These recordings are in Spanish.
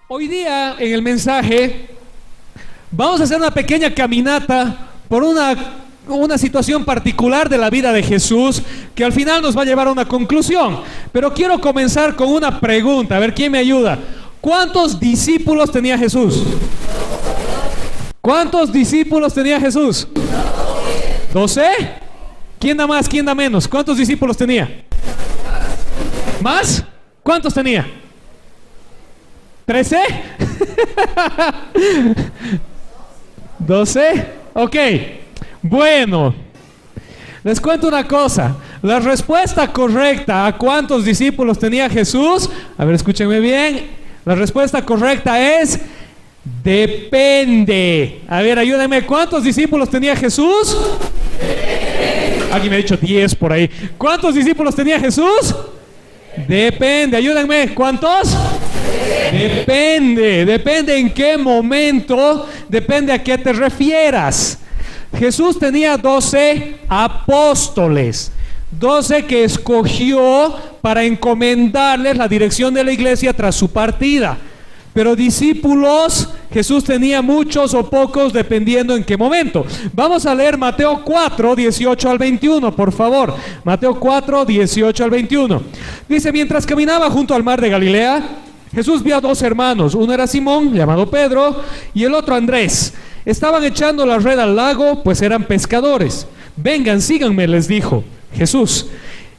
Hoy día en el mensaje vamos a hacer una pequeña caminata por una situación particular de la vida de Jesús que al final nos va a llevar a una conclusión. Pero quiero comenzar con una pregunta, a ver quién me ayuda. ¿Cuántos discípulos tenía Jesús? ¿Cuántos discípulos tenía Jesús? 12. ¿Quién da más? ¿Quién da menos? ¿Cuántos discípulos tenía? ¿Más? ¿Cuántos tenía? ¿13? ¿12? Ok. Bueno, les cuento una cosa. La respuesta correcta a cuántos discípulos tenía Jesús, a ver, escúchenme bien. La respuesta correcta es depende. A ver, ayúdenme. ¿Cuántos discípulos tenía Jesús? Alguien me ha dicho 10 por ahí. ¿Cuántos discípulos tenía Jesús? Depende. Ayúdenme. ¿Cuántos? Depende. Depende en qué momento. Depende a qué te refieras. Jesús tenía 12 apóstoles, 12 que escogió para encomendarles la dirección de la iglesia tras su partida. Pero discípulos, Jesús tenía muchos o pocos dependiendo en qué momento. Vamos a leer Mateo 4, 18 al 21, por favor. Mateo 4, 18 al 21. Dice: mientras caminaba junto al mar de Galilea, Jesús vio a dos hermanos. Uno era Simón, llamado Pedro, y el otro Andrés. Estaban echando la red al lago, pues eran pescadores. Vengan, síganme, les dijo Jesús,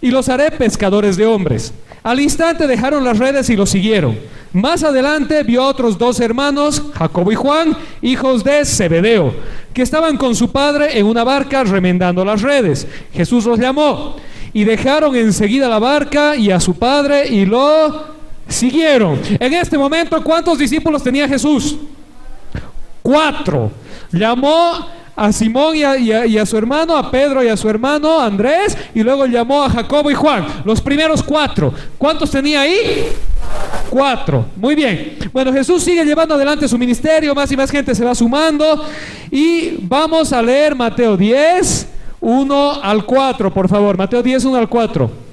y los haré pescadores de hombres. Al instante dejaron las redes y los siguieron. Más adelante vio a otros dos hermanos, Jacobo y Juan, hijos de Zebedeo, que estaban con su padre en una barca remendando las redes. Jesús los llamó, y dejaron enseguida la barca y a su padre y lo siguieron. En este momento, ¿cuántos discípulos tenía Jesús? 4. Llamó a Simón y a su hermano, a Pedro y a su hermano Andrés, y luego llamó a Jacobo y Juan. Los primeros 4. ¿Cuántos tenía ahí? 4. Muy bien. Bueno, Jesús sigue llevando adelante su ministerio, más y más gente se va sumando, y vamos a leer Mateo 10, 1 al 4, por favor. Mateo 10, 1 al 4.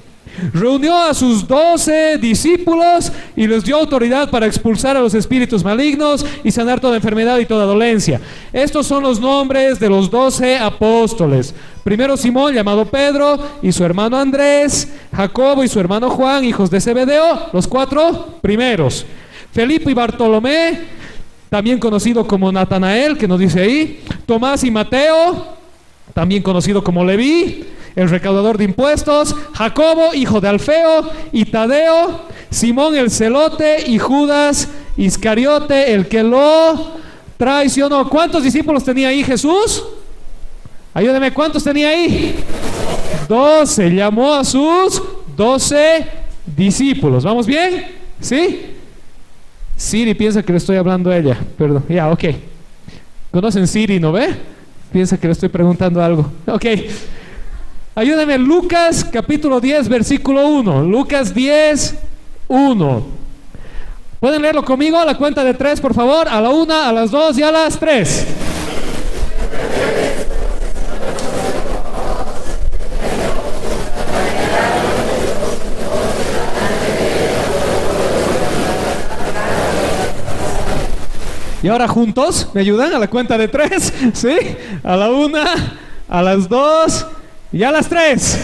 Reunió a sus 12 discípulos y les dio autoridad para expulsar a los espíritus malignos y sanar toda enfermedad y toda dolencia. Estos son los nombres de los 12 apóstoles. Primero Simón, llamado Pedro, y su hermano Andrés. Jacobo y su hermano Juan, hijos de Zebedeo, los 4 primeros. Felipe y Bartolomé, también conocido como Natanael, que nos dice ahí. Tomás y Mateo, también conocido como Leví, el recaudador de impuestos. Jacobo, hijo de Alfeo, y Tadeo. Simón el celote, y Judas Iscariote, el que lo traicionó. ¿Cuántos discípulos tenía ahí Jesús? Ayúdeme, ¿cuántos tenía ahí? 12. Llamó a sus 12 discípulos. ¿Vamos bien? ¿Sí? Siri piensa que le estoy hablando a ella. Perdón, ya, ok. ¿Conocen Siri, no ve? Piensa que le estoy preguntando algo. Ok. Ayúdame, Lucas capítulo 10, versículo 1. Lucas 10, 1. ¿Pueden leerlo conmigo a la cuenta de 3, por favor? A la 1, a las 2 y a las 3. Y ahora juntos, ¿me ayudan? A la cuenta de 3, ¿sí? A la 1, a las 2 y a las 3.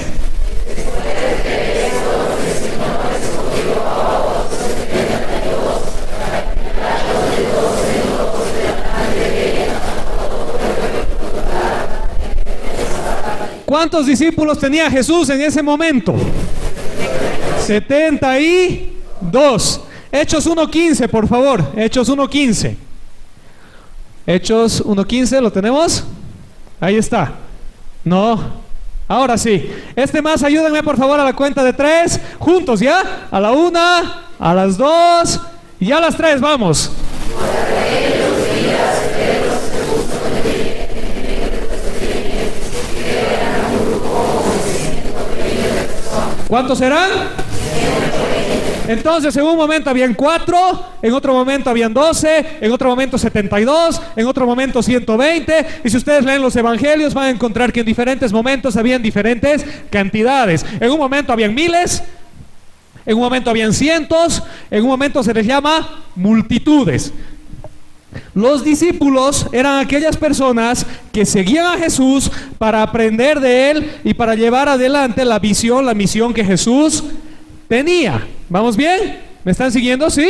¿Cuántos discípulos tenía Jesús en ese momento? 72. Hechos 1:15, por favor. Hechos 1:15. Hechos 1:15, ¿lo tenemos? Ahí está. No. Ahora sí. Más, ayúdenme por favor a la cuenta de 3. Juntos, ¿ya? A la 1, a las 2 y a las 3, vamos. ¿Cuántos serán? Entonces, en un momento habían 4, en otro momento habían 12, en otro momento 72, en otro momento 120. Y si ustedes leen los evangelios van a encontrar que en diferentes momentos habían diferentes cantidades. En un momento habían miles, en un momento habían cientos, en un momento se les llama multitudes. Los discípulos eran aquellas personas que seguían a Jesús para aprender de Él y para llevar adelante la visión, la misión que Jesús tenía. ¿Vamos bien? ¿Me están siguiendo? ¿Sí?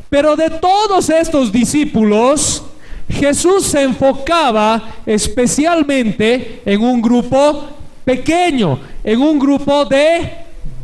Pero de todos estos discípulos, Jesús se enfocaba especialmente en un grupo pequeño, en un grupo de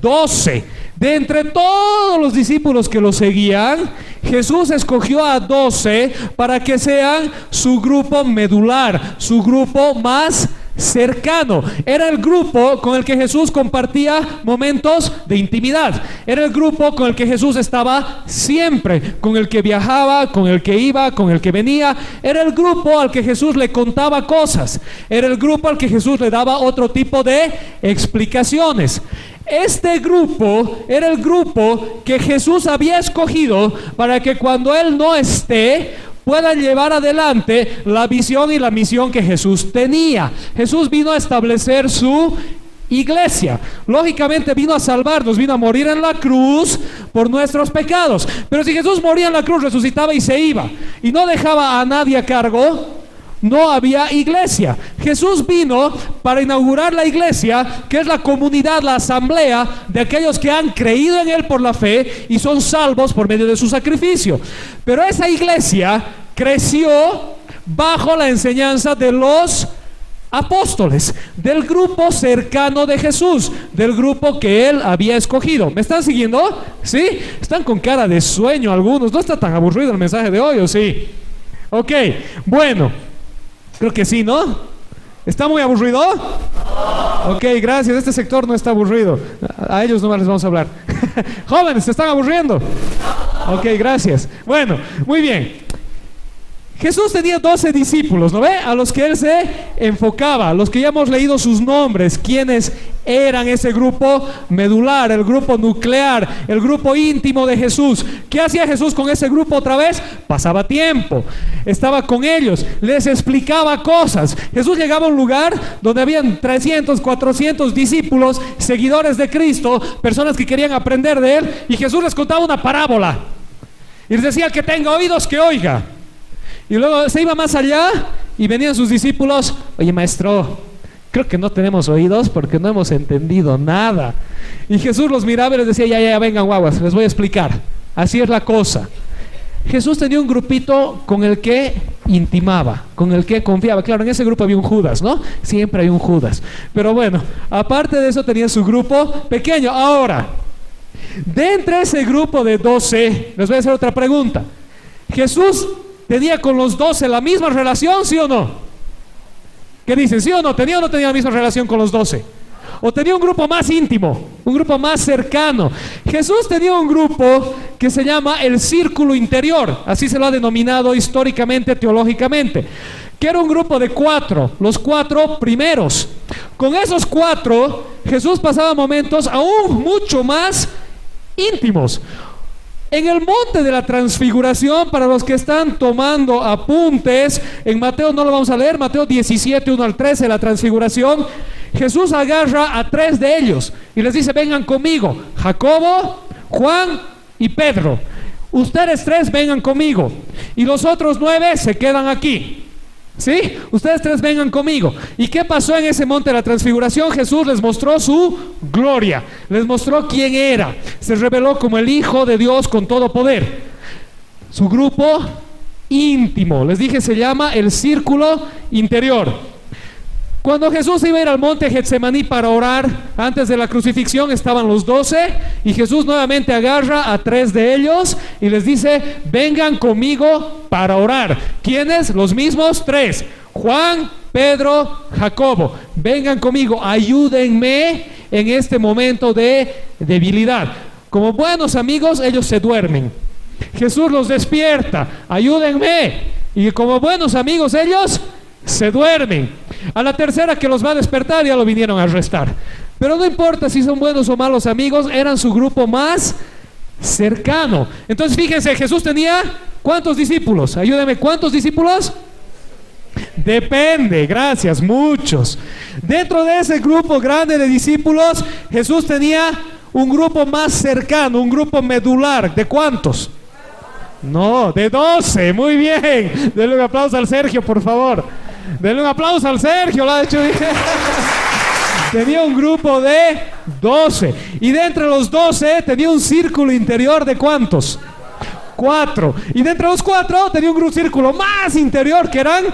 12. De entre todos los discípulos que lo seguían, Jesús escogió a 12 para que sean su grupo medular, su grupo más cercano. Era el grupo con el que Jesús compartía momentos de intimidad. Era el grupo con el que Jesús estaba siempre, con el que viajaba, con el que iba, con el que venía. Era el grupo al que Jesús le contaba cosas. Era el grupo al que Jesús le daba otro tipo de explicaciones. Este grupo era el grupo que Jesús había escogido para que cuando Él no esté, puedan llevar adelante la visión y la misión que Jesús tenía. Jesús vino a establecer su iglesia. Lógicamente vino a salvarnos, vino a morir en la cruz por nuestros pecados. Pero si Jesús moría en la cruz, resucitaba y se iba, y no dejaba a nadie a cargo, no había iglesia. Jesús vino para inaugurar la iglesia, que es la comunidad, la asamblea de aquellos que han creído en Él por la fe y son salvos por medio de su sacrificio. Pero esa iglesia creció bajo la enseñanza de los apóstoles, del grupo cercano de Jesús, del grupo que Él había escogido. ¿Me están siguiendo? ¿Sí? Están con cara de sueño algunos. ¿No está tan aburrido el mensaje de hoy, o sí? Ok, bueno, creo que sí, ¿no? ¿Está muy aburrido? Ok, gracias. Este sector no está aburrido. A ellos nomás les vamos a hablar. Jóvenes, ¿se están aburriendo? Ok, gracias. Bueno, muy bien. Jesús tenía 12 discípulos, ¿no ve? A los que Él se enfocaba, a los que ya hemos leído sus nombres, quienes eran ese grupo medular, el grupo nuclear, el grupo íntimo de Jesús. ¿Qué hacía Jesús con ese grupo otra vez? Pasaba tiempo, estaba con ellos, les explicaba cosas. Jesús llegaba a un lugar donde habían 300, 400 discípulos, seguidores de Cristo, personas que querían aprender de Él, y Jesús les contaba una parábola y les decía: que tenga oídos, que oiga. Y luego se iba más allá y venían sus discípulos: oye, maestro, creo que no tenemos oídos porque no hemos entendido nada. Y Jesús los miraba y les decía: ya, vengan guaguas, les voy a explicar. Así es la cosa. Jesús tenía un grupito con el que intimaba, con el que confiaba. Claro, en ese grupo había un Judas, ¿no? Siempre hay un Judas. Pero bueno, aparte de eso tenía su grupo pequeño. Ahora, de entre ese grupo de 12, les voy a hacer otra pregunta. Jesús ¿tenía con los 12 la misma relación, sí o no? ¿Qué dicen? ¿Sí o no? ¿Tenía o no tenía la misma relación con los 12? ¿O tenía un grupo más íntimo, un grupo más cercano? Jesús tenía un grupo que se llama el círculo interior, así se lo ha denominado históricamente, teológicamente, que era un grupo de 4, los 4 primeros. Con esos 4, Jesús pasaba momentos aún mucho más íntimos. En el monte de la transfiguración, para los que están tomando apuntes, en Mateo no lo vamos a leer, Mateo 17, 1 al 13, la transfiguración, Jesús agarra a 3 de ellos y les dice: vengan conmigo, Jacobo, Juan y Pedro. Ustedes 3 vengan conmigo y los otros 9 se quedan aquí. ¿Sí? Ustedes 3 vengan conmigo. ¿Y qué pasó en ese monte de la transfiguración? Jesús les mostró su gloria, les mostró quién era, se reveló como el Hijo de Dios con todo poder. Su grupo íntimo, les dije, se llama el círculo interior. Cuando Jesús iba a ir al monte Getsemaní para orar antes de la crucifixión, estaban los 12 y Jesús nuevamente agarra a 3 de ellos y les dice: vengan conmigo para orar. ¿Quiénes? Los mismos 3: Juan, Pedro, Jacobo. Vengan conmigo, ayúdenme en este momento de debilidad. Como buenos amigos, ellos se duermen. Jesús los despierta: ayúdenme. Y como buenos amigos, ellos se duermen. A la tercera que los va a despertar ya lo vinieron a arrestar. Pero no importa si son buenos o malos amigos, eran su grupo más cercano. Entonces fíjense, Jesús tenía ¿cuántos discípulos? Ayúdenme, ¿cuántos discípulos? Depende, gracias, muchos. Dentro de ese grupo grande de discípulos, Jesús tenía Un grupo más cercano, un grupo medular. ¿De cuántos? No, de 12. Muy bien. Denle un aplauso al Sergio, por favor. Denle un aplauso al Sergio. Lo ha hecho bien. Tenía un grupo de 12. Y de entre los 12 tenía un círculo interior de ¿cuántos? 4. Y de entre los 4 tenía un círculo más interior que eran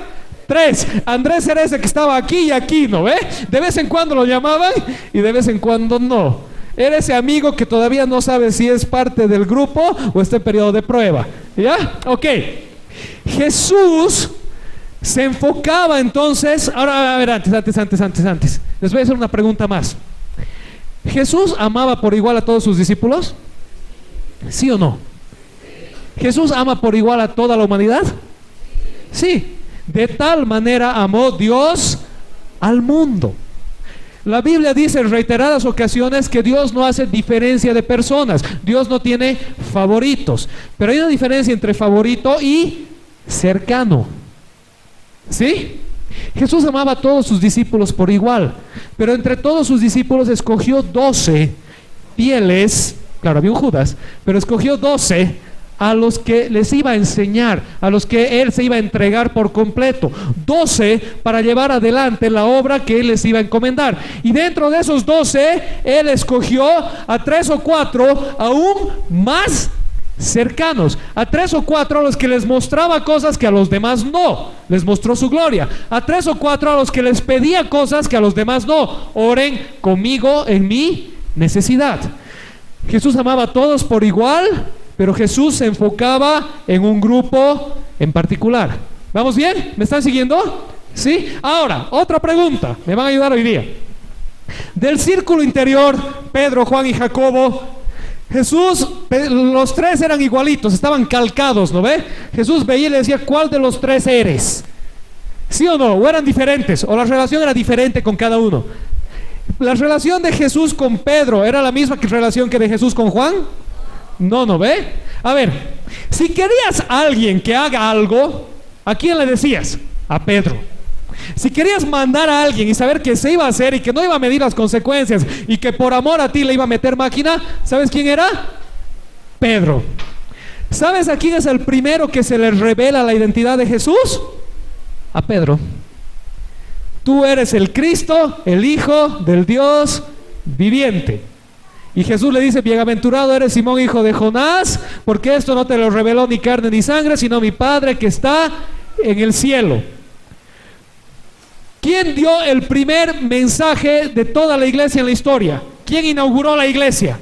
3. Andrés era ese que estaba aquí y aquí, ¿no ve? De vez en cuando lo llamaban y de vez en cuando no. Era ese amigo que todavía no sabe si es parte del grupo o está en periodo de prueba. ¿Ya? Ok. Jesús se enfocaba entonces. Ahora, a ver, antes. Les voy a hacer una pregunta más. ¿Jesús amaba por igual a todos sus discípulos? ¿Sí o no? ¿Jesús ama por igual a toda la humanidad? Sí. De tal manera amó Dios al mundo. La Biblia dice en reiteradas ocasiones que Dios no hace diferencia de personas. Dios no tiene favoritos. Pero hay una diferencia entre favorito y cercano. ¿Sí? Jesús amaba a todos sus discípulos por igual. Pero entre todos sus discípulos escogió 12 fieles. Claro, había un Judas, pero escogió 12 a los que les iba a enseñar, a los que Él se iba a entregar por completo. 12 para llevar adelante la obra que Él les iba a encomendar. Y dentro de esos 12, Él escogió a 3 o 4 aún más cercanos. A 3 o 4 a los que les mostraba cosas que a los demás no. Les mostró su gloria. A 3 o 4 a los que les pedía cosas que a los demás no. Oren conmigo en mi necesidad. Jesús amaba a todos por igual, pero Jesús se enfocaba en un grupo en particular. ¿Vamos bien? ¿Me están siguiendo? ¿Sí? Ahora, otra pregunta. Me van a ayudar hoy día. Del círculo interior, Pedro, Juan y Jacobo, Jesús, los 3 eran igualitos, estaban calcados, ¿no ve? Jesús veía y le decía, ¿cuál de los 3 eres? ¿Sí o no? ¿O eran diferentes? ¿O la relación era diferente con cada uno? ¿La relación de Jesús con Pedro era la misma que relación que de Jesús con Juan? No, ¿no ve? A ver, si querías a alguien que haga algo, ¿a quién le decías? A Pedro. Si querías mandar a alguien y saber que se iba a hacer y que no iba a medir las consecuencias y que por amor a ti le iba a meter máquina, ¿sabes quién era? Pedro. ¿Sabes a quién es el primero que se le revela la identidad de Jesús? A Pedro. Tú eres el Cristo, el Hijo del Dios viviente. Y Jesús le dice, bienaventurado eres Simón, hijo de Jonás, porque esto no te lo reveló ni carne ni sangre, sino mi Padre que está en el cielo. ¿Quién dio el primer mensaje de toda la iglesia en la historia? ¿Quién inauguró la iglesia?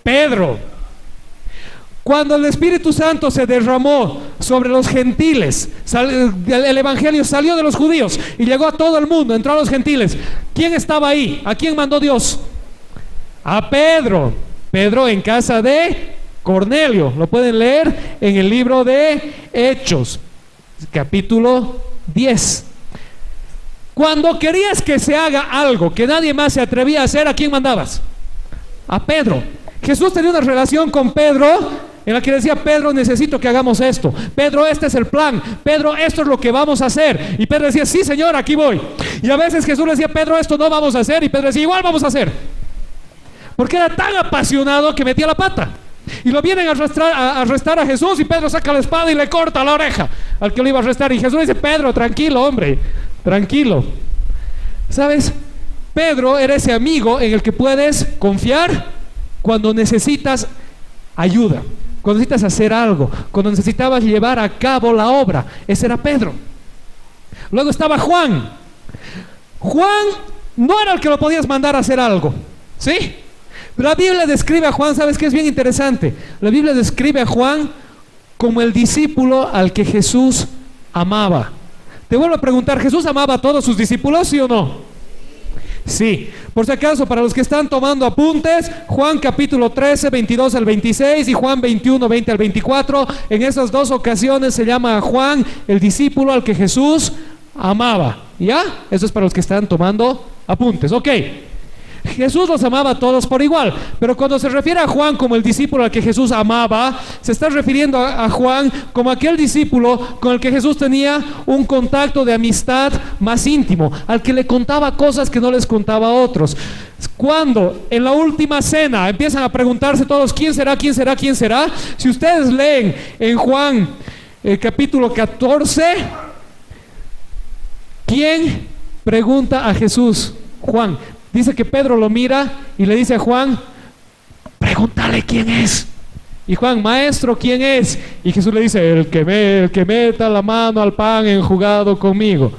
Pedro. Cuando el Espíritu Santo se derramó sobre los gentiles, el evangelio salió de los judíos y llegó a todo el mundo, entró a los gentiles. ¿Quién estaba ahí? ¿A quién mandó Dios? A Pedro. Pedro en casa de Cornelio. Lo pueden leer en el libro de Hechos, capítulo 10. Cuando querías que se haga algo que nadie más se atrevía a hacer, ¿a quién mandabas? A Pedro. Jesús tenía una relación con Pedro en la que decía, Pedro, necesito que hagamos esto. Pedro, este es el plan. Pedro, esto es lo que vamos a hacer. Y Pedro decía, sí, Señor, aquí voy. Y a veces Jesús le decía, Pedro, esto no vamos a hacer. Y Pedro decía, igual vamos a hacer. Porque era tan apasionado que metía la pata. Y lo vienen a arrestar a Jesús y Pedro saca la espada y le corta la oreja al que lo iba a arrestar. Y Jesús dice, Pedro, tranquilo, hombre, tranquilo. ¿Sabes? Pedro era ese amigo en el que puedes confiar cuando necesitas ayuda, cuando necesitas hacer algo, cuando necesitabas llevar a cabo la obra. Ese era Pedro. Luego estaba Juan. Juan no era el que lo podías mandar a hacer algo, ¿sí? La Biblia describe a Juan, ¿sabes qué es bien interesante? La Biblia describe a Juan como el discípulo al que Jesús amaba. Te vuelvo a preguntar, ¿Jesús amaba a todos sus discípulos, sí o no? Sí. Por si acaso, para los que están tomando apuntes, Juan capítulo 13, 22 al 26 y Juan 21, 20 al 24, en esas dos ocasiones se llama a Juan el discípulo al que Jesús amaba. ¿Ya? Eso es para los que están tomando apuntes. Ok. Jesús los amaba a todos por igual, pero cuando se refiere a Juan como el discípulo al que Jesús amaba, se está refiriendo a Juan como aquel discípulo con el que Jesús tenía un contacto de amistad más íntimo, al que le contaba cosas que no les contaba a otros. Cuando en la última cena empiezan a preguntarse todos, ¿quién será? ¿Quién será? ¿Quién será? Si ustedes leen en Juan capítulo 14, ¿quién pregunta a Jesús? Juan. Dice que Pedro lo mira y le dice a Juan, pregúntale quién es. Y Juan, maestro, ¿quién es? Y Jesús le dice, el que meta la mano al pan enjugado conmigo.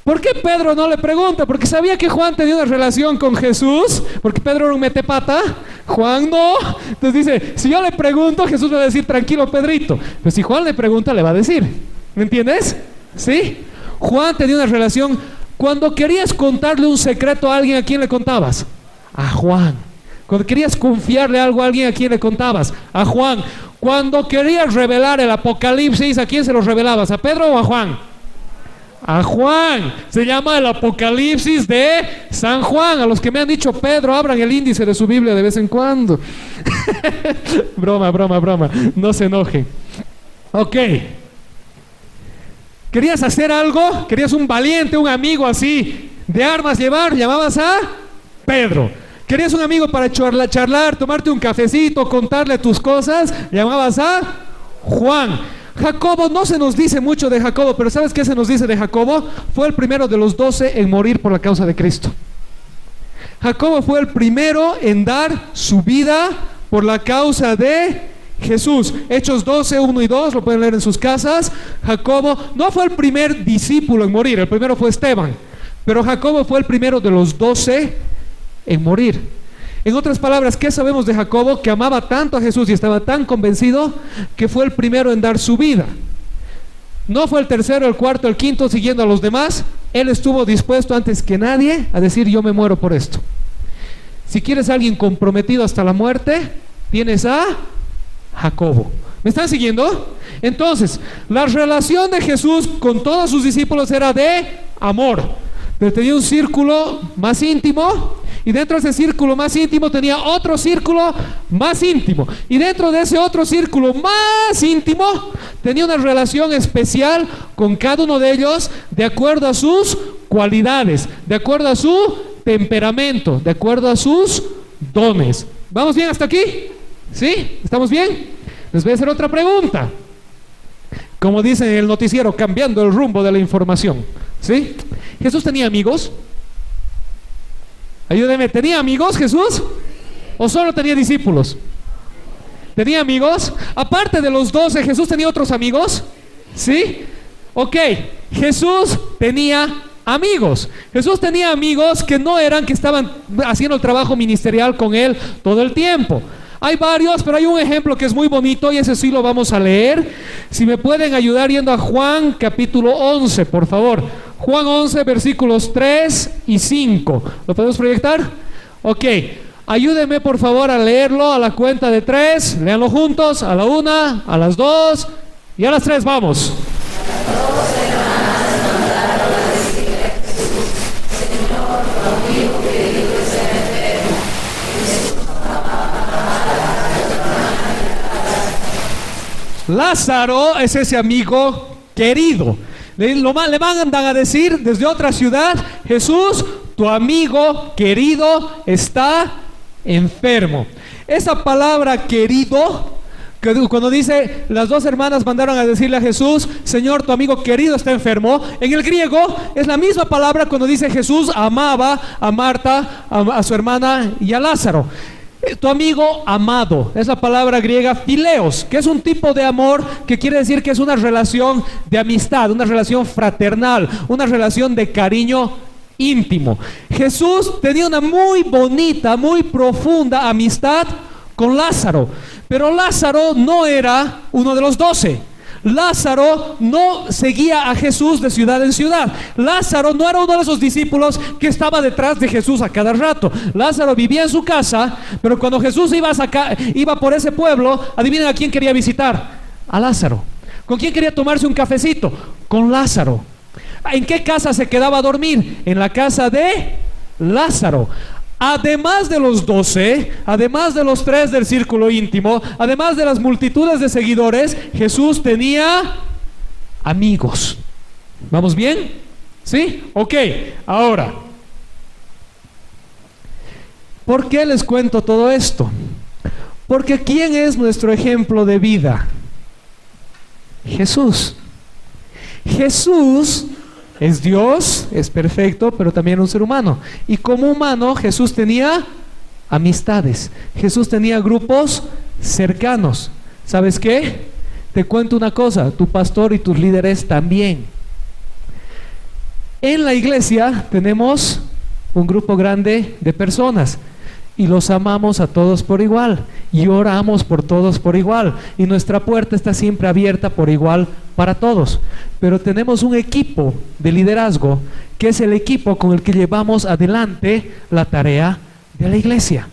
¿Por qué Pedro no le pregunta? Porque sabía que Juan tenía una relación con Jesús, porque Pedro era un metepata, Juan no. Entonces dice, si yo le pregunto, Jesús me va a decir, tranquilo Pedrito. Pero si Juan le pregunta, le va a decir. ¿Me entiendes? ¿Sí? Juan tenía una relación. Cuando querías contarle un secreto a alguien, ¿a quién le contabas? A Juan. Cuando querías confiarle algo a alguien, ¿a quién le contabas? A Juan. Cuando querías revelar el Apocalipsis, ¿a quién se lo revelabas? ¿A Pedro o a Juan? A Juan. Se llama el Apocalipsis de San Juan. A los que me han dicho Pedro, abran el índice de su Biblia de vez en cuando. Broma. No se enojen. Ok. ¿Querías hacer algo? ¿Querías un valiente, un amigo así de armas llevar? Llamabas a Pedro. ¿Querías un amigo para charlar, tomarte un cafecito, contarle tus cosas? Llamabas a Juan. Jacobo, no se nos dice mucho de Jacobo, pero ¿sabes qué se nos dice de Jacobo? Fue el primero de los 12 en morir por la causa de Cristo. Jacobo fue el primero en dar su vida por la causa de Jesús. Hechos 12, 1 y 2, lo pueden leer en sus casas. Jacobo no fue el primer discípulo en morir, el primero fue Esteban, pero Jacobo fue el primero de los 12 en morir. En otras palabras, ¿qué sabemos de Jacobo? Que amaba tanto a Jesús y estaba tan convencido que fue el primero en dar su vida. No fue el tercero, el cuarto, el quinto siguiendo a los demás. Él estuvo dispuesto antes que nadie a decir, yo me muero por esto. Si quieres a alguien comprometido hasta la muerte, tienes a Jacobo. ¿Me están siguiendo? Entonces, la relación de Jesús con todos sus discípulos era de amor, pero tenía un círculo más íntimo, y dentro de ese círculo más íntimo tenía otro círculo más íntimo, y dentro de ese otro círculo más íntimo tenía una relación especial con cada uno de ellos, de acuerdo a sus cualidades, de acuerdo a su temperamento, de acuerdo a sus dones. ¿Vamos bien hasta aquí? ¿Sí? ¿Estamos bien? Les voy a hacer otra pregunta. Como dicen en el noticiero, cambiando el rumbo de la información. ¿Sí? ¿Jesús tenía amigos? Ayúdeme, ¿tenía amigos Jesús? ¿O solo tenía discípulos? ¿Tenía amigos? Aparte de los 12, ¿Jesús tenía otros amigos? ¿Sí? Ok, Jesús tenía amigos. Jesús tenía amigos que no eran que estaban haciendo el trabajo ministerial con él todo el tiempo. Hay varios, pero hay un ejemplo que es muy bonito y ese sí lo vamos a leer. Si me pueden ayudar yendo a Juan capítulo 11, por favor. Juan 11, versículos 3 y 5. ¿Lo podemos proyectar? Ok. Ayúdenme por favor a leerlo a la cuenta de 3. Léanlo juntos. A la 1, a las 2 y a las 3. Vamos. Lázaro es ese amigo querido. Le mandan a decir desde otra ciudad, Jesús, tu amigo querido está enfermo. Esa palabra querido, que cuando dice las dos hermanas mandaron a decirle a Jesús, Señor, tu amigo querido está enfermo, en el griego es la misma palabra cuando dice Jesús amaba a Marta, a su hermana y a Lázaro. Tu amigo amado, es la palabra griega phileos, que es un tipo de amor que quiere decir que es una relación de amistad, una relación fraternal, una relación de cariño íntimo. Jesús tenía una muy bonita, muy profunda amistad con Lázaro, pero Lázaro no era uno de los 12. Lázaro no seguía a Jesús de ciudad en ciudad. Lázaro no era uno de esos discípulos que estaba detrás de Jesús a cada rato. Lázaro vivía en su casa, pero cuando Jesús iba por ese pueblo, adivinen a quién quería visitar. A Lázaro. ¿Con quién quería tomarse un cafecito? Con Lázaro. ¿En qué casa se quedaba a dormir? En la casa de Lázaro. Además de los 12, además de los 3 del círculo íntimo, además de las multitudes de seguidores, Jesús tenía amigos. ¿Vamos bien? ¿Sí? Ok, ahora, ¿por qué les cuento todo esto? Porque ¿quién es nuestro ejemplo de vida? Jesús. Jesús es Dios, es perfecto, pero también un ser humano. Y como humano, Jesús tenía amistades. Jesús tenía grupos cercanos. ¿Sabes qué? Te cuento una cosa, tu pastor y tus líderes también. En la iglesia tenemos un grupo grande de personas y los amamos a todos por igual y oramos por todos por igual y nuestra puerta está siempre abierta por igual para todos, pero tenemos un equipo de liderazgo que es el equipo con el que llevamos adelante la tarea de la iglesia.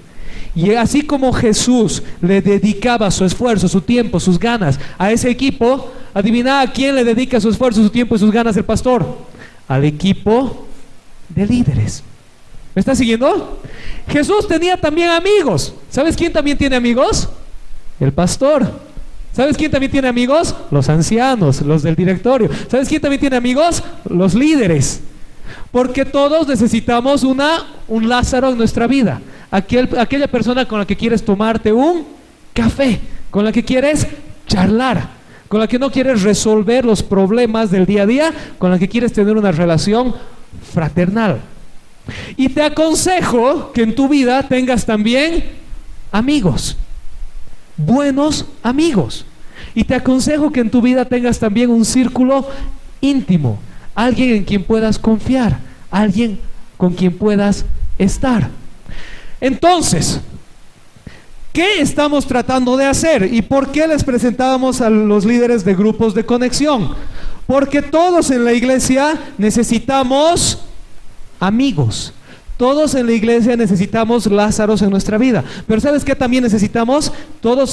Y así como Jesús le dedicaba su esfuerzo, su tiempo, sus ganas a ese equipo, adivina a quién le dedica su esfuerzo, su tiempo y sus ganas el pastor. Al equipo de líderes. ¿Me está siguiendo? Jesús tenía también amigos. ¿Sabes quién también tiene amigos? El pastor. ¿Sabes quién también tiene amigos? Los ancianos, los del directorio. ¿Sabes quién también tiene amigos? Los líderes. Porque todos necesitamos un Lázaro en nuestra vida. Aquella persona con la que quieres tomarte un café, con la que quieres charlar, con la que no quieres resolver los problemas del día a día, con la que quieres tener una relación fraternal. Y te aconsejo que en tu vida tengas también amigos, buenos amigos. Y te aconsejo que en tu vida tengas también un círculo íntimo, alguien en quien puedas confiar, alguien con quien puedas estar. Entonces, ¿qué estamos tratando de hacer? ¿Y por qué les presentábamos a los líderes de grupos de conexión? Porque todos en la iglesia necesitamos amigos. Todos en la iglesia necesitamos Lázaros en nuestra vida. Pero ¿sabes qué también necesitamos?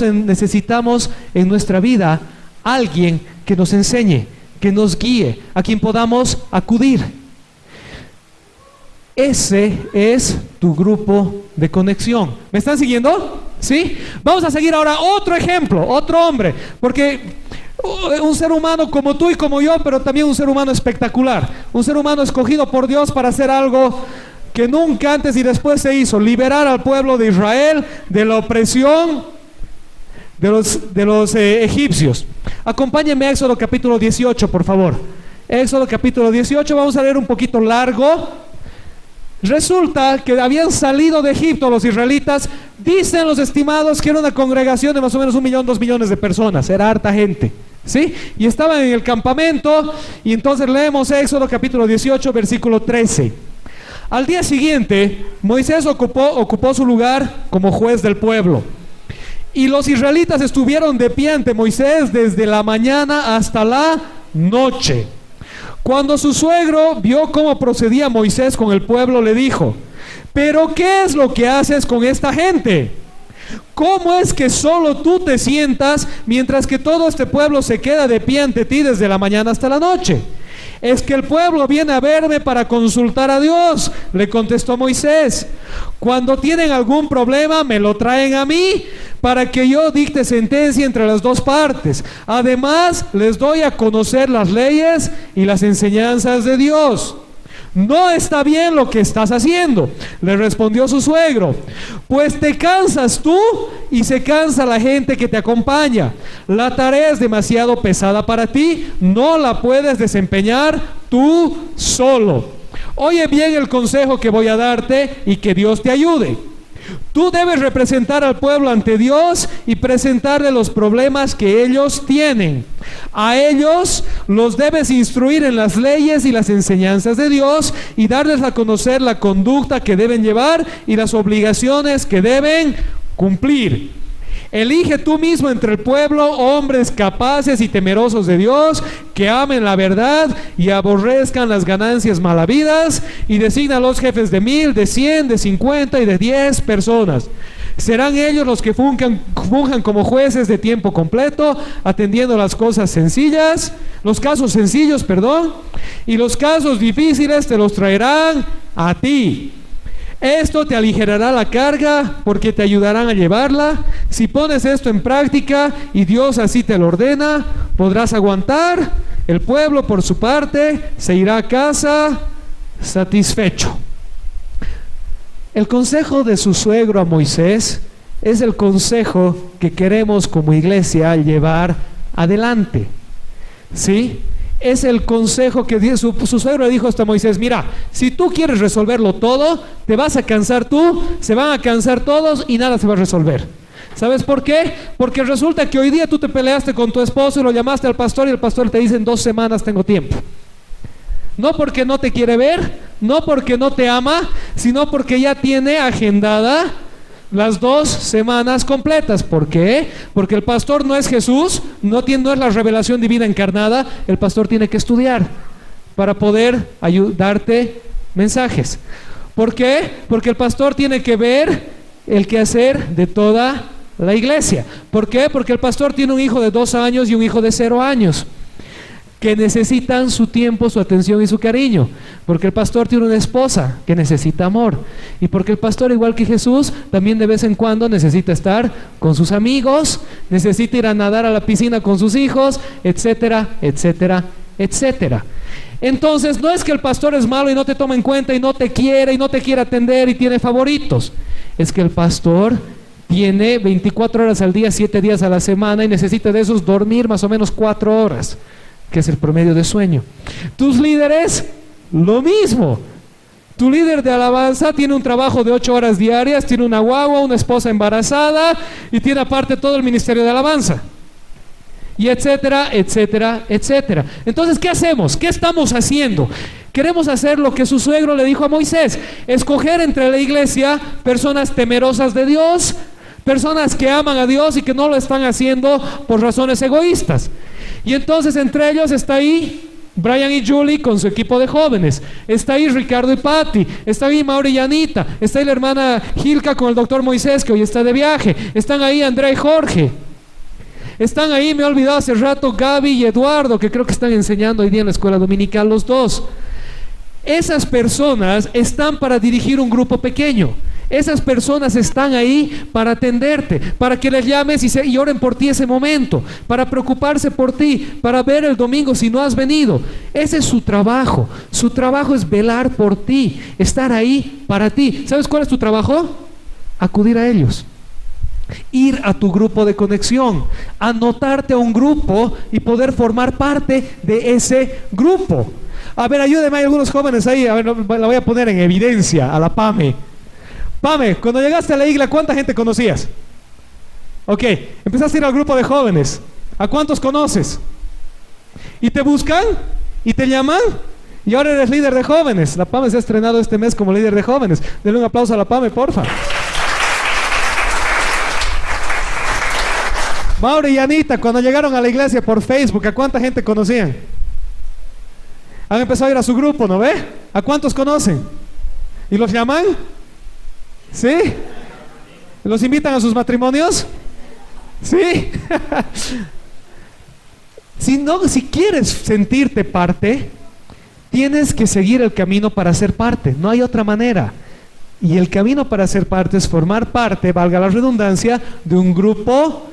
Necesitamos en nuestra vida alguien que nos enseñe, que nos guíe, a quien podamos acudir. Ese es tu grupo de conexión. ¿Me están siguiendo? ¿Sí? Vamos a seguir ahora otro ejemplo, otro hombre, porque un ser humano como tú y como yo, pero también un ser humano espectacular, un ser humano escogido por Dios para hacer algo que nunca antes y después se hizo: liberar al pueblo de Israel de la opresión de los egipcios. Acompáñenme a Éxodo capítulo 18, por favor. Éxodo capítulo 18, vamos a leer un poquito largo. Resulta que habían salido de Egipto los israelitas. Dicen los estimados que era una congregación de más o menos 1 millón, 2 millones de personas. Era harta gente, ¿sí? Y estaban en el campamento. Y entonces leemos Éxodo capítulo 18, versículo 13. Al día siguiente, Moisés ocupó su lugar como juez del pueblo. Y los israelitas estuvieron de pie ante Moisés desde la mañana hasta la noche. Cuando su suegro vio cómo procedía Moisés con el pueblo, le dijo: ¿pero qué es lo que haces con esta gente? ¿Cómo es que solo tú te sientas mientras que todo este pueblo se queda de pie ante ti desde la mañana hasta la noche? Es que el pueblo viene a verme para consultar a Dios, le contestó Moisés. Cuando tienen algún problema me lo traen a mí para que yo dicte sentencia entre las dos partes. Además les doy a conocer las leyes y las enseñanzas de Dios. No está bien lo que estás haciendo, le respondió su suegro, pues te cansas tú y se cansa la gente que te acompaña. La tarea es demasiado pesada para ti, no la puedes desempeñar tú solo. Oye bien el consejo que voy a darte y que Dios te ayude. Tú debes representar al pueblo ante Dios y presentarle los problemas que ellos tienen. A ellos los debes instruir en las leyes y las enseñanzas de Dios y darles a conocer la conducta que deben llevar y las obligaciones que deben cumplir. Elige tú mismo entre el pueblo hombres capaces y temerosos de Dios, que amen la verdad y aborrezcan las ganancias malavidas, y designa a los jefes de 1000, de 100, de 50 y de 10 personas. Serán ellos los que funjan como jueces de tiempo completo, atendiendo las cosas sencillas, los casos sencillos, y los casos difíciles te los traerán a ti. Esto te aligerará la carga porque te ayudarán a llevarla. Si pones esto en práctica y Dios así te lo ordena, podrás aguantar. El pueblo, por su parte, se irá a casa satisfecho. El consejo de su suegro a Moisés es el consejo que queremos como iglesia llevar adelante. ¿Sí? Es el consejo que su suegro le dijo hasta Moisés: mira, si tú quieres resolverlo todo, te vas a cansar tú, se van a cansar todos y nada se va a resolver. ¿Sabes por qué? Porque resulta que hoy día tú te peleaste con tu esposo y lo llamaste al pastor y el pastor te dice: en 2 semanas tengo tiempo. No porque no te quiere ver, no porque no te ama, sino porque ya tiene agendada las 2 semanas completas. ¿Por qué? Porque el pastor no es Jesús, no es la revelación divina encarnada. El pastor tiene que estudiar para poder darte mensajes. ¿Por qué? Porque el pastor tiene que ver el quehacer de toda la iglesia. ¿Por qué? Porque el pastor tiene un hijo de 2 años y un hijo de 0 años que necesitan su tiempo, su atención y su cariño. Porque el pastor tiene una esposa que necesita amor. Y porque el pastor, igual que Jesús, también de vez en cuando necesita estar con sus amigos, necesita ir a nadar a la piscina con sus hijos, etcétera, etcétera, etcétera. Entonces, no es que el pastor es malo y no te toma en cuenta y no te quiere atender y tiene favoritos. Es que el pastor tiene 24 horas al día, 7 días a la semana, y necesita de esos dormir más o menos 4 horas, que es el promedio de sueño. Tus líderes, lo mismo. Tu líder de alabanza tiene un trabajo de 8 horas diarias, tiene una guagua, una esposa embarazada y tiene aparte todo el ministerio de alabanza. Y etcétera, etcétera, etcétera. Entonces, ¿qué hacemos? ¿Qué estamos haciendo? Queremos hacer lo que su suegro le dijo a Moisés: escoger entre la iglesia personas temerosas de Dios, personas que aman a Dios y que no lo están haciendo por razones egoístas. Y entonces entre ellos está ahí Brian y Julie con su equipo de jóvenes, está ahí Ricardo y Patti, está ahí Mauri y Anita, está ahí la hermana Gilka con el doctor Moisés, que hoy está de viaje, están ahí Andrea y Jorge, están ahí, me he olvidado hace rato, Gaby y Eduardo, que creo que están enseñando hoy día en la escuela dominical los dos. Esas personas están para dirigir un grupo pequeño. Esas personas están ahí para atenderte, para que les llames y oren por ti ese momento, para preocuparse por ti, para ver el domingo si no has venido. Ese es su trabajo. Su trabajo es velar por ti, estar ahí para ti. ¿Sabes cuál es tu trabajo? Acudir a ellos, ir a tu grupo de conexión, anotarte a un grupo y poder formar parte de ese grupo. A ver, ayúdenme, hay algunos jóvenes ahí. A ver, la voy a poner en evidencia a la Pame. Pame, cuando llegaste a la iglesia, ¿cuánta gente conocías? Ok, empezaste a ir al grupo de jóvenes. ¿A cuántos conoces? ¿Y te buscan? ¿Y te llaman? Y ahora eres líder de jóvenes. La Pame se ha estrenado este mes como líder de jóvenes. Denle un aplauso a la Pame, porfa. Mauri y Anita, cuando llegaron a la iglesia por Facebook, ¿a cuánta gente conocían? Han empezado a ir a su grupo, ¿no ve? ¿A cuántos conocen? ¿Y los llaman? ¿Sí? ¿Los invitan a sus matrimonios? ¿Sí? Si quieres sentirte parte, tienes que seguir el camino para ser parte. No hay otra manera. Y el camino para ser parte es formar parte, valga la redundancia, de un grupo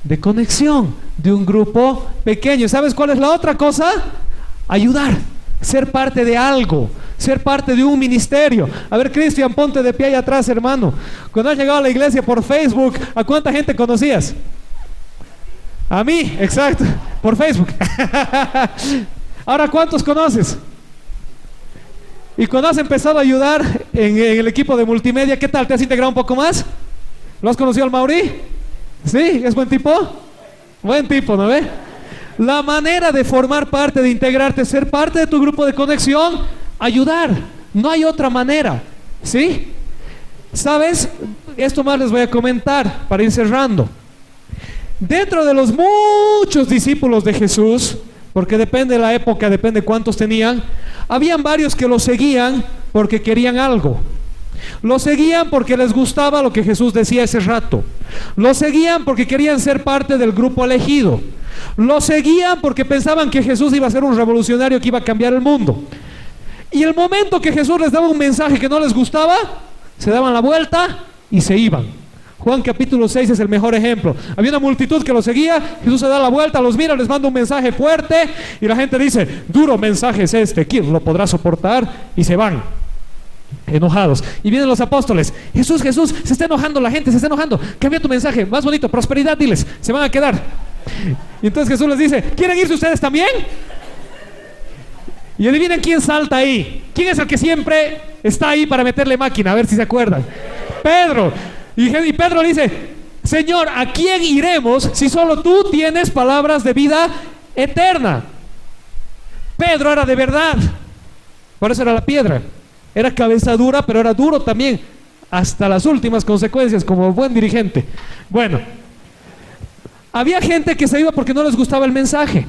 de conexión, de un grupo pequeño. ¿Sabes cuál es la otra cosa? Ayudar, ser parte de algo, ser parte de un ministerio. A ver, Cristian, ponte de pie ahí atrás, hermano. Cuando has llegado a la iglesia por Facebook, ¿a cuánta gente conocías? A mí, exacto, por Facebook. Ahora, ¿cuántos conoces? Y cuando has empezado a ayudar en el equipo de multimedia, ¿qué tal? ¿Te has integrado un poco más? ¿Lo has conocido al Mauri? ¿Sí? ¿Es buen tipo? Buen tipo, ¿no ve? La manera de formar parte, de integrarte, ser parte de tu grupo de conexión, ayudar. No hay otra manera, ¿sí? ¿Sabes? Esto más les voy a comentar para ir cerrando. Dentro de los muchos discípulos de Jesús, porque depende de la época, depende cuántos tenían, habían varios que lo seguían porque querían algo. Lo seguían porque les gustaba lo que Jesús decía ese rato. Lo seguían porque querían ser parte del grupo elegido. Lo seguían porque pensaban que Jesús iba a ser un revolucionario que iba a cambiar el mundo. Y el momento que Jesús les daba un mensaje que no les gustaba, se daban la vuelta y se iban. Juan capítulo 6 es el mejor ejemplo. Había una multitud que lo seguía, Jesús se da la vuelta, los mira, les manda un mensaje fuerte y la gente dice, duro mensaje es este, ¿quién lo podrá soportar? Y se van, enojados. Y vienen los apóstoles, Jesús, se está enojando la gente, se está enojando, cambia tu mensaje, más bonito, prosperidad, diles, se van a quedar. Y entonces Jesús les dice, ¿quieren irse ustedes también? Y adivinen quién salta ahí. ¿Quién es el que siempre está ahí para meterle máquina? A ver si se acuerdan. Pedro. Y Pedro le dice, Señor, ¿a quién iremos si solo tú tienes palabras de vida eterna? Pedro era de verdad, por eso era la piedra. Era cabeza dura, pero era duro también, hasta las últimas consecuencias, como buen dirigente. Bueno, había gente que se iba porque no les gustaba el mensaje.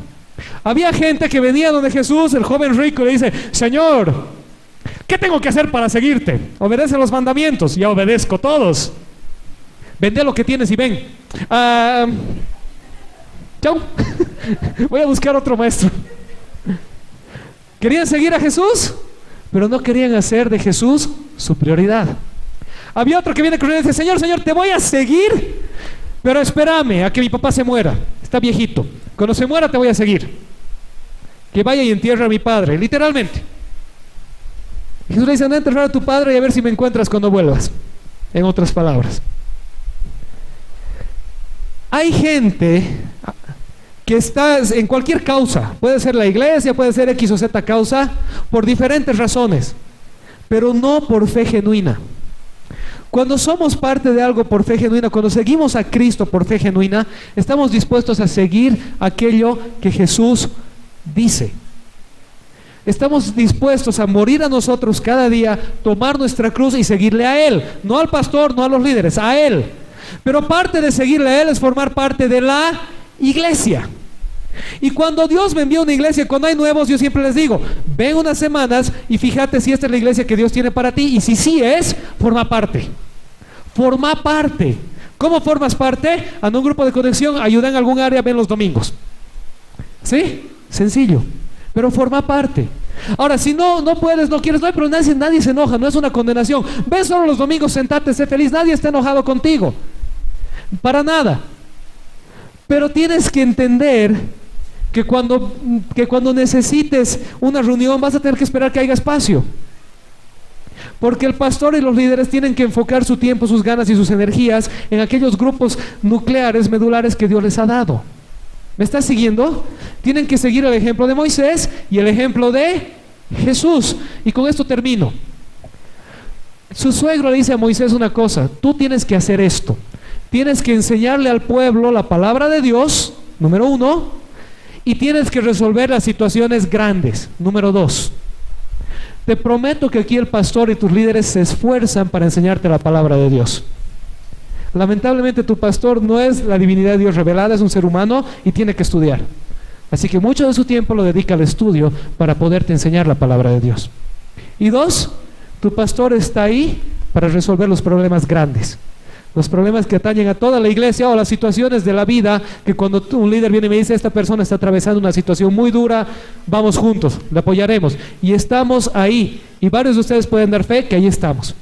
Había gente que venía donde Jesús, el joven rico, le dice, Señor, ¿qué tengo que hacer para seguirte? Obedece los mandamientos. Ya obedezco todos. Vende lo que tienes y ven. Chau. Voy a buscar otro maestro. Querían seguir a Jesús, pero no querían hacer de Jesús su prioridad. Había otro que viene corriendo y dice, Señor, te voy a seguir, pero espérame a que mi papá se muera. Está viejito. Cuando se muera te voy a seguir. Que vaya y entierre a mi padre, literalmente. Jesús le dice, anda a enterrar a tu padre y a ver si me encuentras cuando vuelvas. En otras palabras, hay gente que está en cualquier causa, puede ser la iglesia, puede ser X o Z causa, por diferentes razones, pero no por fe genuina. Cuando somos parte de algo por fe genuina, cuando seguimos a Cristo por fe genuina, estamos dispuestos a seguir aquello que Jesús dice. Estamos dispuestos a morir a nosotros cada día, tomar nuestra cruz y seguirle a Él, no al pastor, no a los líderes, a Él. Pero parte de seguirle a Él es formar parte de la iglesia. Y cuando Dios me envía una iglesia, cuando hay nuevos, yo siempre les digo, ven unas semanas y fíjate si esta es la iglesia que Dios tiene para ti, y si sí es, forma parte. Forma parte. ¿Cómo formas parte? En un grupo de conexión, ayuda en algún área, ven los domingos. ¿Sí? Sencillo. Pero forma parte. Ahora, si no puedes, no quieres, no hay problema, nadie se enoja, no es una condenación. Ven solo los domingos, sentate, sé feliz, nadie está enojado contigo. Para nada. Pero tienes que entender que cuando necesites una reunión vas a tener que esperar que haya espacio. Porque el pastor y los líderes tienen que enfocar su tiempo, sus ganas y sus energías en aquellos grupos nucleares, medulares que Dios les ha dado. ¿Me estás siguiendo? Tienen que seguir el ejemplo de Moisés y el ejemplo de Jesús. Y con esto termino. Su suegro le dice a Moisés una cosa: tú tienes que hacer esto. Tienes que enseñarle al pueblo la palabra de Dios, número 1, y tienes que resolver las situaciones grandes, número 2. Te prometo que aquí el pastor y tus líderes se esfuerzan para enseñarte la palabra de Dios. Lamentablemente tu pastor no es la divinidad de Dios revelada, es un ser humano y tiene que estudiar. Así que mucho de su tiempo lo dedica al estudio para poderte enseñar la palabra de Dios. Y 2, tu pastor está ahí para resolver los problemas grandes. Los problemas que atañen a toda la iglesia o las situaciones de la vida, que cuando un líder viene y me dice, esta persona está atravesando una situación muy dura, vamos juntos, le apoyaremos. Y estamos ahí. Y varios de ustedes pueden dar fe que ahí estamos.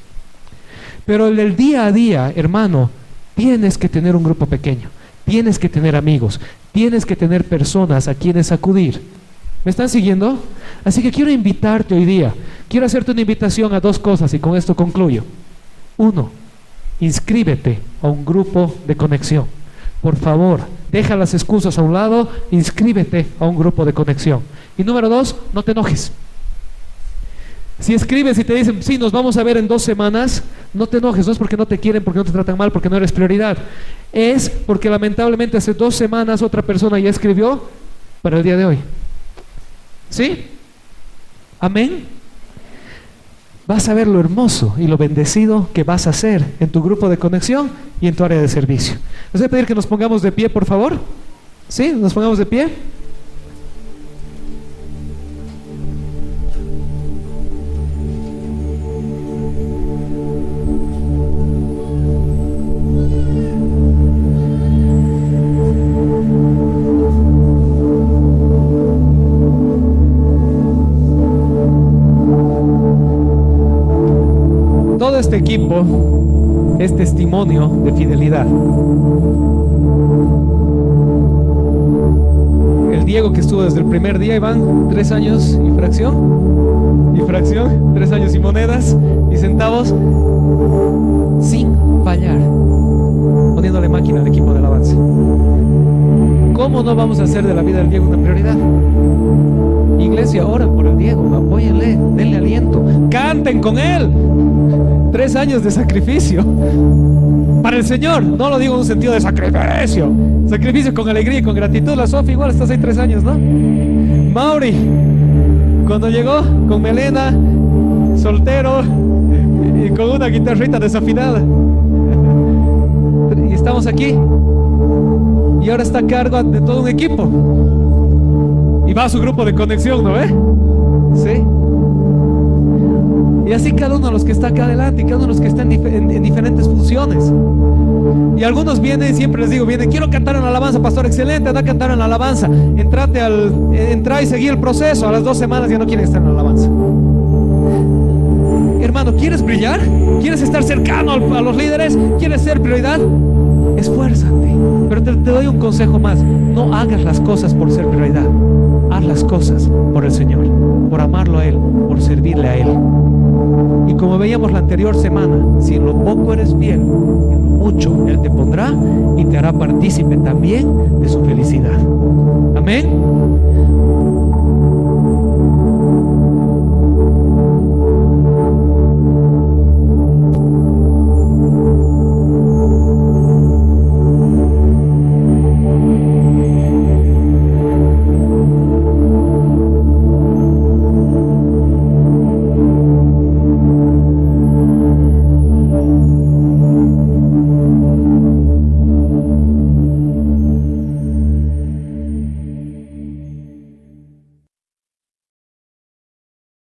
Pero en el día a día, hermano, tienes que tener un grupo pequeño, tienes que tener amigos, tienes que tener personas a quienes acudir. ¿Me están siguiendo? Así que quiero invitarte hoy día, quiero hacerte una invitación a 2 cosas y con esto concluyo. 1, inscríbete a un grupo de conexión. Por favor, deja las excusas a un lado, inscríbete a un grupo de conexión. Y número 2, no te enojes. Si escribes y te dicen, sí, nos vamos a ver en 2 semanas, no te enojes, no es porque no te quieren, porque no te tratan mal, porque no eres prioridad. Es porque lamentablemente hace 2 semanas otra persona ya escribió para el día de hoy. ¿Sí? Amén. Vas a ver lo hermoso y lo bendecido que vas a hacer en tu grupo de conexión y en tu área de servicio. Les voy a pedir que nos pongamos de pie, por favor. ¿Sí? Nos pongamos de pie. este equipo es testimonio de fidelidad. El Diego que estuvo desde el primer día, Iván, 3 años y fracción, 3 años y monedas y centavos, sin fallar, poniéndole máquina al equipo de alabanza. ¿Cómo no vamos a hacer de la vida del Diego una prioridad? Iglesia, oran por el Diego, apóyenle, denle aliento, canten con él. 3 años de sacrificio para el Señor. No lo digo en un sentido de sacrificio, sacrificio con alegría y con gratitud. La Sofía igual estás ahí 3 años, ¿no? Mauri, cuando llegó con melena, soltero y con una guitarrita desafinada, y estamos aquí, y ahora está a cargo de todo un equipo y va a su grupo de conexión, ¿no ve? Sí. Y así cada uno de los que está acá adelante y cada uno de los que están en diferentes funciones. Y algunos vienen, siempre les digo, vienen, quiero cantar en la alabanza, pastor, excelente, anda a cantar en la alabanza. Entra y seguí el proceso. A las 2 semanas ya no quieren estar en la alabanza. Hermano, ¿quieres brillar? ¿Quieres estar cercano a los líderes? ¿Quieres ser prioridad? Esfuérzate. Pero te doy un consejo más. No hagas las cosas por ser prioridad. Haz las cosas por el Señor, por amarlo a Él, por servirle a Él. Y como veíamos la anterior semana, si en lo poco eres fiel, en lo mucho Él te pondrá y te hará partícipe también de su felicidad. Amén.